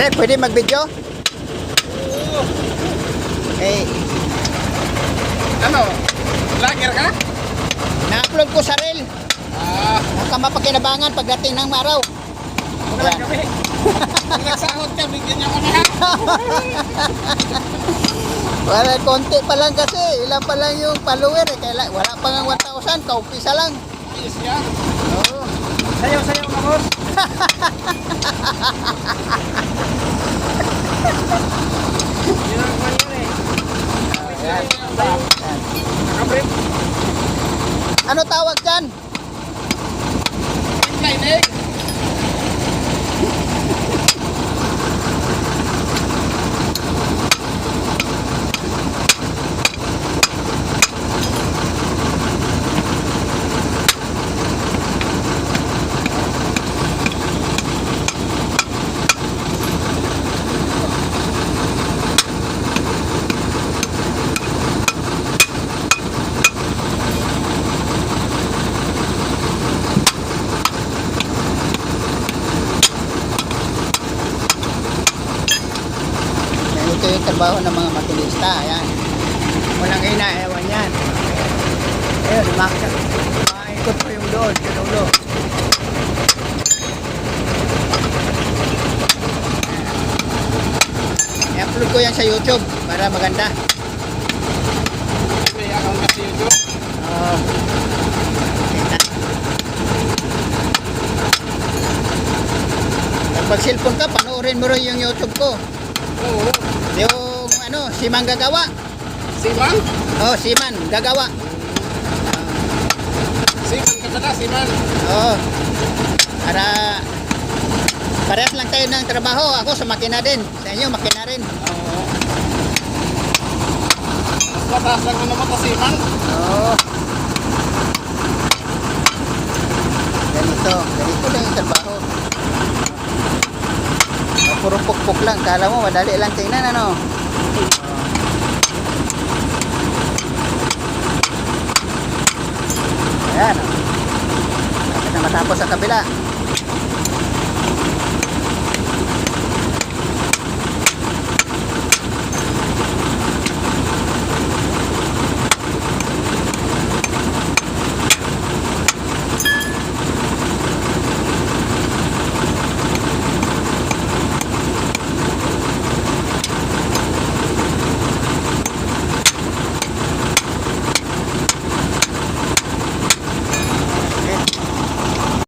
Sir, pwede mag-video? Eh, Ano? Vlogger ka? na-upload ko sa reel. Baka mapakinabangan pagdating ng araw. Wala Yan. kami. Pag nagsahod ka, bigyan niya kami ha. Wala, konti pa lang kasi. Ilan pa lang yung follower eh. Kaya wala pa nga 1,000. Kaumpisa lang. Ayos yan. Oo. Sayaw-sayaw ka, boss. Yun ang man yun eh. Yan. Nakabrip. Ano tawag dyan? Inline eh. Ito yung trabaho ng mga makinista. Ayan. Walang ina, ewan yan. Ayun, maikot ko yung doon, yung ulo. I-upload ko yan sa YouTube para maganda. May account ka sa YouTube. Oo. Pag cellphone ka, panoorin mo rin yung YouTube ko. Oo. Yung ano, Simang Gagawa. Siman? Oh, Siman Gagawa. Siman ka pala, Siman. Oo. Para parehas lang tayo ng trabaho. Ako sa makina din. Sa inyo, makina rin. Oo. Mas mataas lang naman ka, Siman. Oo. Ganito. Ganito lang yung trabaho. Puro pukpuk lang. Kala mo, madali lang tingnan, ano? Ayan. Kapit na matapos sa kabila.